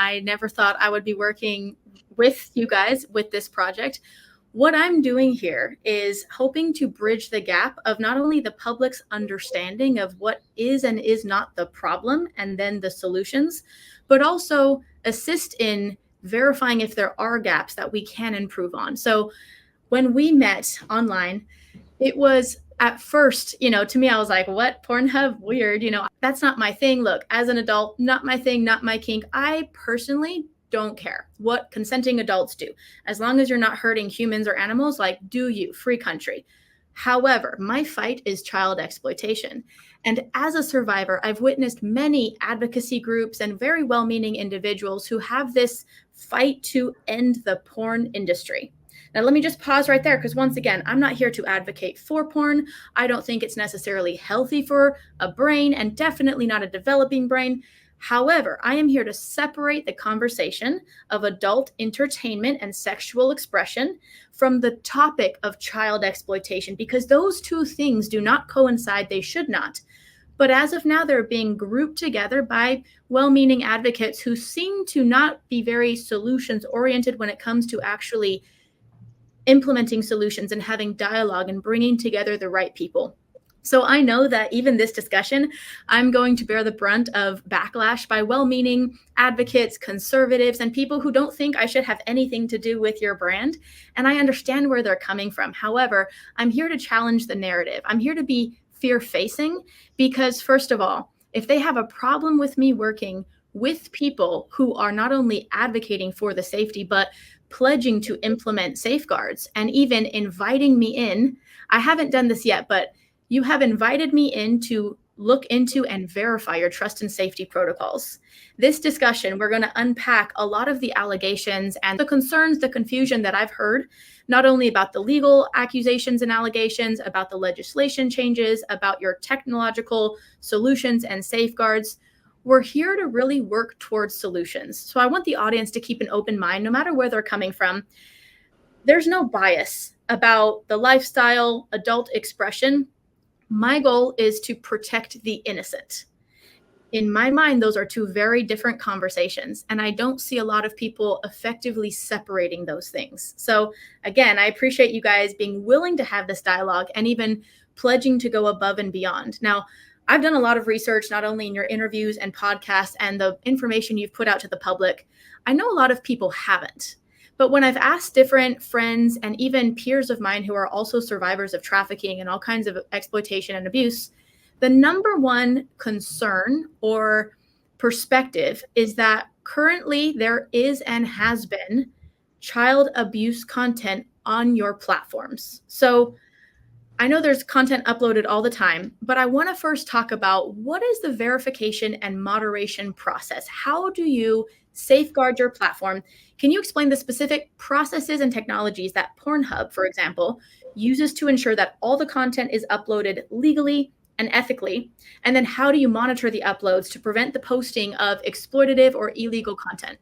I never thought I would be working with you guys with this project. What I'm doing here is hoping to bridge the gap of not only the public's understanding of what is and is not the problem and then the solutions, but also assist in verifying if there are gaps that we can improve on. So when we met online, it was at first, to me, I was like, what? PornHub? Weird. That's not my thing. Look, as an adult, not my thing, not my kink. I personally don't care what consenting adults do. As long as you're not hurting humans or animals, like, do you, free country. However, my fight is child exploitation. And as a survivor, I've witnessed many advocacy groups and very well-meaning individuals who have this fight to end the porn industry. Now, let me just pause right there, because once again, I'm not here to advocate for porn. I don't think it's necessarily healthy for a brain, and definitely not a developing brain. However, I am here to separate the conversation of adult entertainment and sexual expression from the topic of child exploitation, because those two things do not coincide. They should not. But as of now, they're being grouped together by well-meaning advocates who seem to not be very solutions-oriented when it comes to actually implementing solutions and having dialogue and bringing together the right people. So I know that even this discussion, I'm going to bear the brunt of backlash by well-meaning advocates, conservatives, and people who don't think I should have anything to do with your brand. And I understand where they're coming from. However, I'm here to challenge the narrative. I'm here to be fear-facing because, first of all, if they have a problem with me working with people who are not only advocating for the safety, but pledging to implement safeguards and even inviting me in, I haven't done this yet, but you have invited me in to look into and verify your trust and safety protocols. This discussion, we're going to unpack a lot of the allegations and the concerns, the confusion that I've heard, not only about the legal accusations and allegations, about the legislation changes, about your technological solutions and safeguards. We're here to really work towards solutions. So I want the audience to keep an open mind, no matter where they're coming from. There's no bias about the lifestyle, adult expression. My goal is to protect the innocent. In my mind, those are two very different conversations, and I don't see a lot of people effectively separating those things. So again, I appreciate you guys being willing to have this dialogue and even pledging to go above and beyond. Now, I've done a lot of research, not only in your interviews and podcasts and the information you've put out to the public. I know a lot of people haven't. But when I've asked different friends and even peers of mine who are also survivors of trafficking and all kinds of exploitation and abuse, the number one concern or perspective is that currently there is and has been child abuse content on your platforms. So I know there's content uploaded all the time, but I want to first talk about what is the verification and moderation process? How do you safeguard your platform? Can you explain the specific processes and technologies that PornHub, for example, uses to ensure that all the content is uploaded legally and ethically? And then how do you monitor the uploads to prevent the posting of exploitative or illegal content?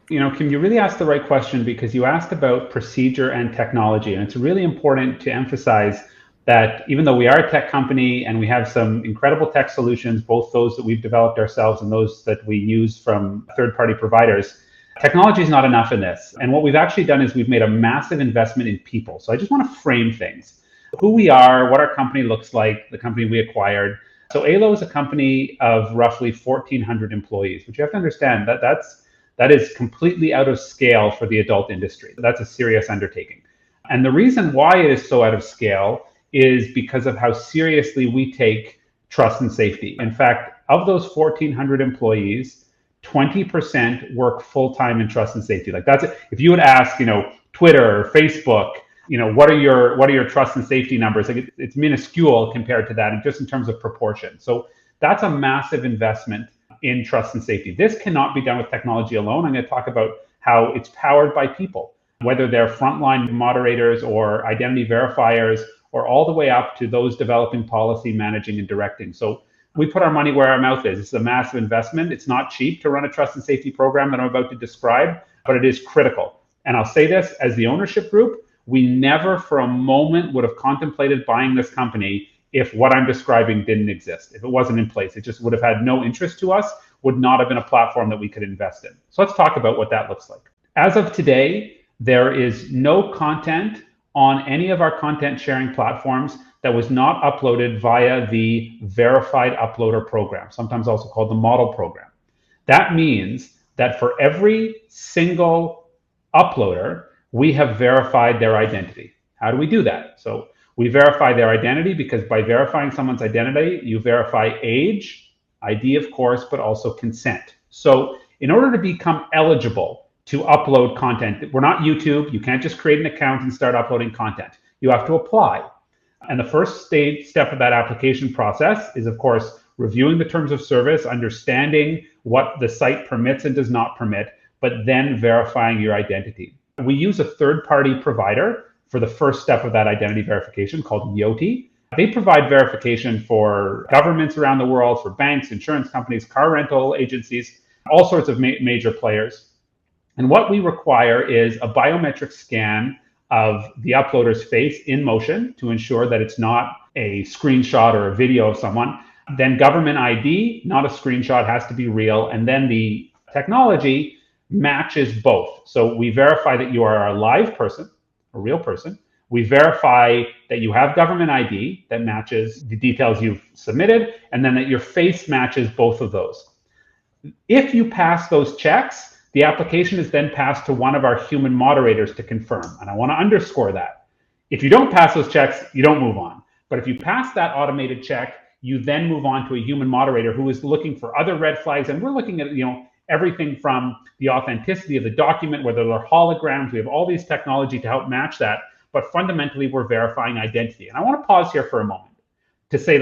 Kim, you really asked the right question, because you asked about procedure and technology. And it's really important to emphasize that even though we are a tech company and we have some incredible tech solutions, both those that we've developed ourselves and those that we use from third-party providers, technology is not enough in this. And what we've actually done is we've made a massive investment in people. So I just want to frame things. Who we are, what our company looks like, the company we acquired. So ALO is a company of roughly 1,400 employees, but you have to understand that that is completely out of scale for the adult industry. That's a serious undertaking. And the reason why it is so out of scale is because of how seriously we take trust and safety. In fact, of those 1,400 employees, 20% work full-time in trust and safety. Like, that's it. If you would ask, Twitter or Facebook, what are your trust and safety numbers? Like, it's minuscule compared to that, and just in terms of proportion. So that's a massive investment in trust and safety. This cannot be done with technology alone. I'm going to talk about how it's powered by people, whether they're frontline moderators or identity verifiers, or all the way up to those developing policy, managing, and directing. So we put our money where our mouth is. It's a massive investment. It's not cheap to run a trust and safety program that I'm about to describe, but it is critical. And I'll say this, as the ownership group, we never for a moment would have contemplated buying this company if what I'm describing didn't exist, if it wasn't in place. It just would have had no interest to us. would not have been a platform that we could invest in. So let's talk about what that looks like. As of today, there is no content on any of our content sharing platforms that was not uploaded via the verified uploader program, sometimes also called the model program. That means that for every single uploader, we have verified their identity. How do we do that? So we verify their identity because by verifying someone's identity, you verify age, ID of course, but also consent. So in order to become eligible to upload content, we're not YouTube, you can't just create an account and start uploading content. You have to apply. And the first step of that application process is, of course, reviewing the terms of service, understanding what the site permits and does not permit, but then verifying your identity. We use a third-party provider for the first step of that identity verification called Yoti. They provide verification for governments around the world, for banks, insurance companies, car rental agencies, all sorts of major players. And what we require is a biometric scan of the uploader's face in motion to ensure that it's not a screenshot or a video of someone. Then government ID, not a screenshot, has to be real. And then the technology matches both. So we verify that you are a live person, a real person. We verify that you have government ID that matches the details you've submitted, and then that your face matches both of those. If you pass those checks, the application is then passed to one of our human moderators to confirm. And I want to underscore that. If you don't pass those checks, you don't move on. But if you pass that automated check, you then move on to a human moderator who is looking for other red flags. And we're looking at, everything from the authenticity of the document, whether they're holograms. We have all these technology to help match that. But fundamentally, we're verifying identity. And I want to pause here for a moment to say,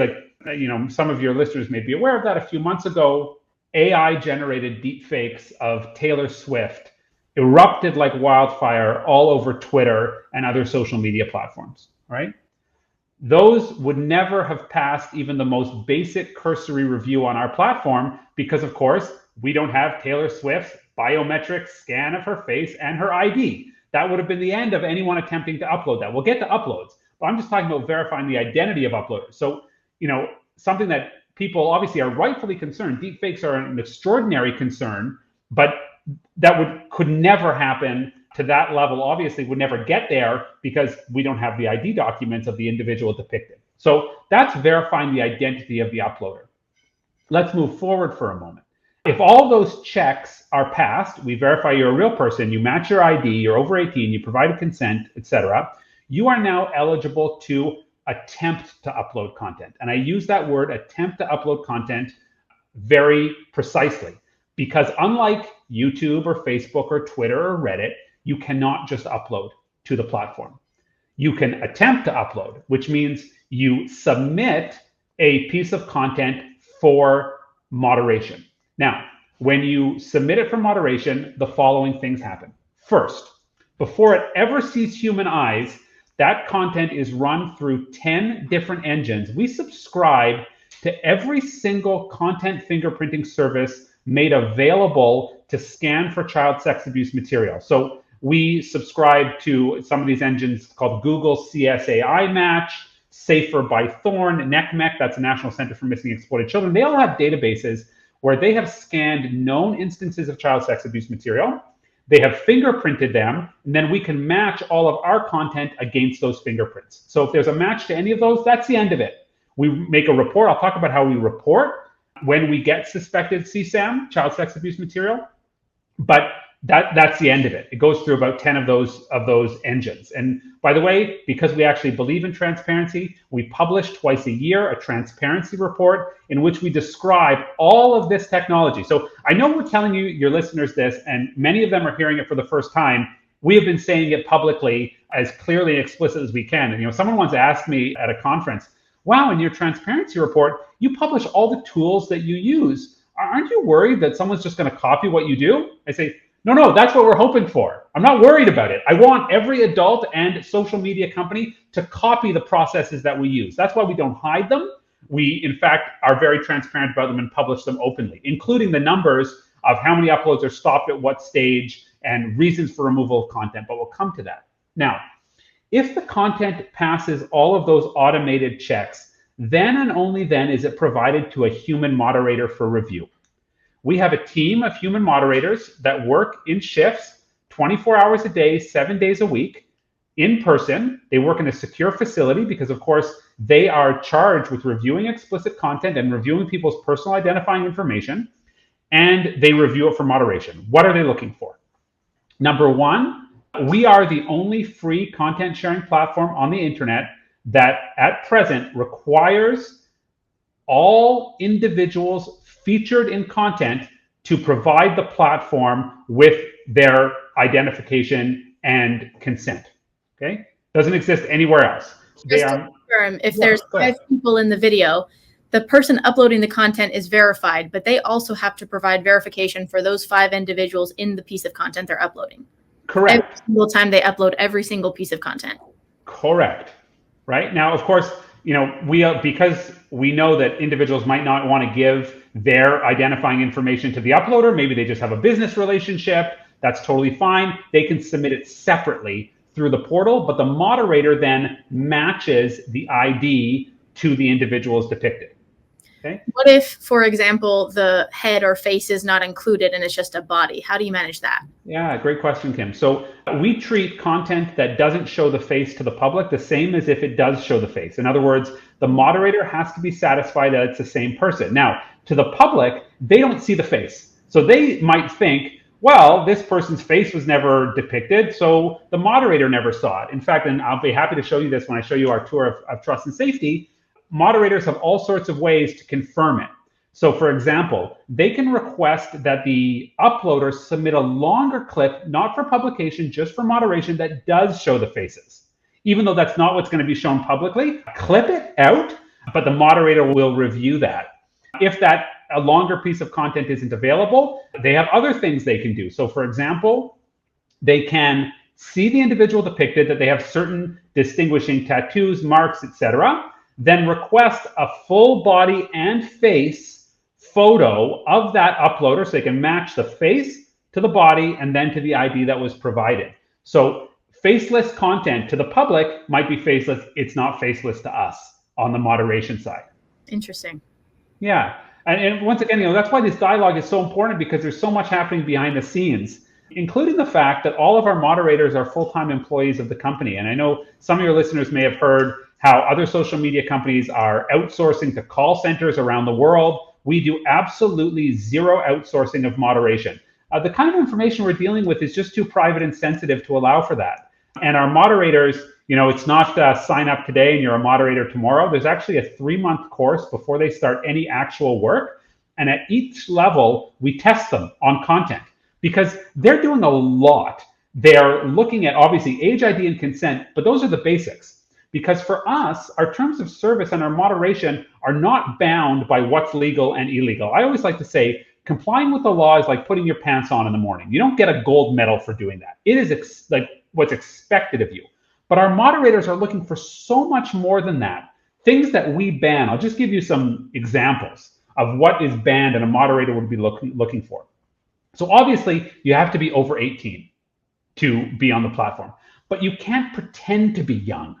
some of your listeners may be aware of that. A few months ago, AI-generated deepfakes of Taylor Swift erupted like wildfire all over Twitter and other social media platforms, right? Those would never have passed even the most basic cursory review on our platform because, of course, we don't have Taylor Swift's biometric scan of her face and her ID. That would have been the end of anyone attempting to upload that. We'll get to uploads, but I'm just talking about verifying the identity of uploaders. So, something that people obviously are rightfully concerned. Deepfakes are an extraordinary concern, but that could never happen to that level. Obviously, would never get there because we don't have the ID documents of the individual depicted. So that's verifying the identity of the uploader. Let's move forward for a moment. If all those checks are passed, we verify you're a real person, you match your ID, you're over 18, you provide consent, etc., you are now eligible to attempt to upload content. And I use that word attempt to upload content very precisely because unlike YouTube or Facebook or Twitter or Reddit, you cannot just upload to the platform. You can attempt to upload, which means you submit a piece of content for moderation. Now, when you submit it for moderation, the following things happen. First, before it ever sees human eyes, that content is run through 10 different engines. We subscribe to every single content fingerprinting service made available to scan for child sex abuse material. So we subscribe to some of these engines called Google CSAI Match, Safer by Thorn, NCMEC, that's the National Center for Missing and Exploited Children. They all have databases where they have scanned known instances of child sex abuse material. They have fingerprinted them, and then we can match all of our content against those fingerprints. So if there's a match to any of those, that's the end of it. We make a report. I'll talk about how we report when we get suspected CSAM, child sex abuse material, but that's the end of it. It goes through about 10 of those engines. And by the way, because we actually believe in transparency, we publish twice a year a transparency report in which we describe all of this technology. So I know we're telling you, your listeners, this, and many of them are hearing it for the first time. We have been saying it publicly as clearly and explicit as we can. And someone once asked me at a conference, wow, in your transparency report, you publish all the tools that you use. Aren't you worried that someone's just going to copy what you do? I say, no, that's what we're hoping for. I'm not worried about it. I want every adult and social media company to copy the processes that we use. That's why we don't hide them. We, in fact, are very transparent about them and publish them openly, including the numbers of how many uploads are stopped at what stage and reasons for removal of content, but we'll come to that. Now, if the content passes all of those automated checks, then and only then is it provided to a human moderator for review. We have a team of human moderators that work in shifts, 24 hours a day, 7 days a week, in person. They work in a secure facility because, of course, they are charged with reviewing explicit content and reviewing people's personal identifying information, and they review it for moderation. What are they looking for? Number one, we are the only free content sharing platform on the internet that at present requires all individuals featured in content to provide the platform with their identification and consent. Okay? Doesn't exist anywhere else. Just to confirm, if there's 5 people in the video, the person uploading the content is verified, but they also have to provide verification for those 5 individuals in the piece of content they're uploading. Correct. Every single time they upload every single piece of content. Correct. Right? Now, of course, because we know that individuals might not want to give their identifying information to the uploader. Maybe they just have a business relationship. That's totally fine. They can submit it separately through the portal, but the moderator then matches the ID to the individuals depicted. Okay. What if, for example, the head or face is not included and it's just a body? How do you manage that? Yeah, great question, Kim. So we treat content that doesn't show the face to the public the same as if it does show the face. In other words, the moderator has to be satisfied that it's the same person. Now, to the public, they don't see the face. So they might think, well, this person's face was never depicted, so the moderator never saw it. In fact, and I'll be happy to show you this when I show you our tour of trust and safety, moderators have all sorts of ways to confirm it. So for example, they can request that the uploader submit a longer clip, not for publication, just for moderation, that does show the faces. Even though that's not what's going to be shown publicly, clip it out, but the moderator will review that. If a longer piece of content isn't available, they have other things they can do. So for example, they can see the individual depicted, that they have certain distinguishing tattoos, marks, etc., then request a full body and face photo of that uploader so they can match the face to the body and then to the ID that was provided. So faceless content to the public might be faceless. It's not faceless to us on the moderation side. Interesting. Yeah. And once again, that's why this dialogue is so important, because there's so much happening behind the scenes, including the fact that all of our moderators are full-time employees of the company. And I know some of your listeners may have heard how other social media companies are outsourcing to call centers around the world. We do absolutely zero outsourcing of moderation. The kind of information we're dealing with is just too private and sensitive to allow for that. And our moderators, it's not sign up today and you're a moderator tomorrow. There's actually a 3-month course before they start any actual work. And at each level, we test them on content because they're doing a lot. They're looking at obviously age ID and consent, but those are the basics. Because for us, our terms of service and our moderation are not bound by what's legal and illegal. I always like to say, complying with the law is like putting your pants on in the morning. You don't get a gold medal for doing that. It is like what's expected of you. But our moderators are looking for so much more than that. Things that we ban. I'll just give you some examples of what is banned and a moderator would be looking for. So obviously, you have to be over 18 to be on the platform. But you can't pretend to be young.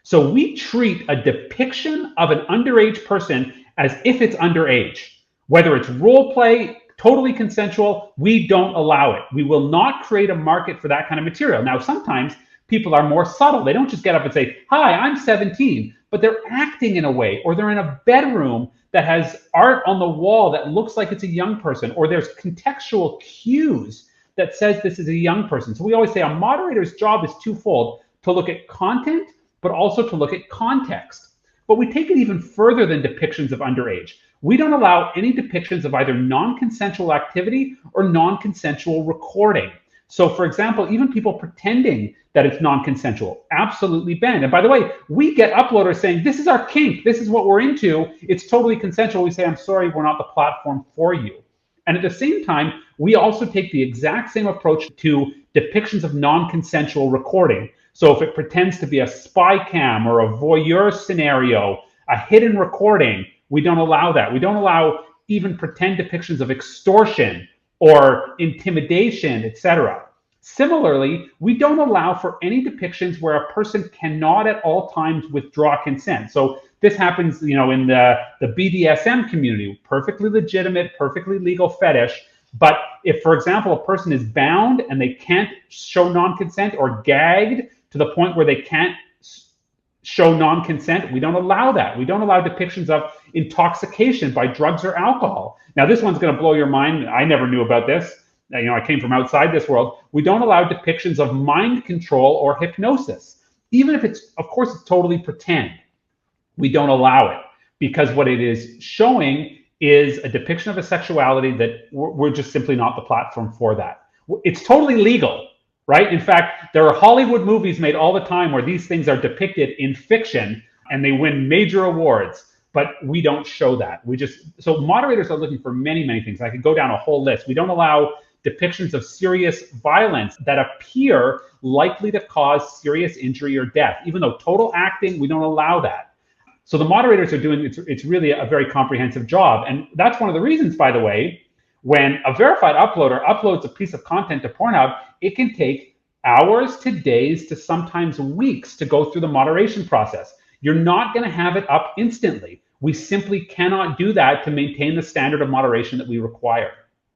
So we treat a depiction of an underage person as if it's underage. Whether it's role play, totally consensual, we don't allow it. We will not create a market for that kind of material. Now, sometimes people are more subtle. They don't just get up and say, hi, I'm 17, but they're acting in a way, or they're in a bedroom that has art on the wall that looks like it's a young person, or there's contextual cues that says this is a young person. So we always say a moderator's job is twofold: to look at content, but also to look at context. But we take it even further than depictions of underage. We don't allow any depictions of either non-consensual activity or non-consensual recording. So for example, even people pretending that it's non-consensual, absolutely banned. And by the way, we get uploaders saying, this is our kink, this is what we're into, it's totally consensual. We say, I'm sorry, we're not the platform for you. And at the same time, we also take the exact same approach to depictions of non-consensual recording. So if it pretends to be a spy cam or a voyeur scenario, a hidden recording, we don't allow that. We don't allow even pretend depictions of extortion or intimidation, etc. Similarly, we don't allow for any depictions where a person cannot at all times withdraw consent. So This happens, you know, in the BDSM community, perfectly legitimate, perfectly legal fetish. But if, for example, a person is bound and they can't show non-consent, or gagged to the point where they can't show non-consent, we don't allow that. We don't allow depictions of intoxication by drugs or alcohol. Now, this one's going to blow your mind. I never knew about this. You know, I came from outside this world. We don't allow depictions of mind control or hypnosis, even if it's, of course, it's totally pretend. We don't allow it because what it is showing is a depiction of a sexuality that we're just simply not the platform for that. It's totally legal, right? In fact, there are Hollywood movies made all the time where these things are depicted in fiction and they win major awards, but we don't show that. So moderators are looking for many, many things. I could go down a whole list. We don't allow depictions of serious violence that appear likely to cause serious injury or death. Even though total acting, we don't allow that. So the moderators are doing, it's really a very comprehensive job. And that's one of the reasons, by the way, when a verified uploader uploads a piece of content to PornHub, it can take hours to days to sometimes weeks to go through the moderation process. You're not going to have it up instantly. We simply cannot do that to maintain the standard of moderation that we require.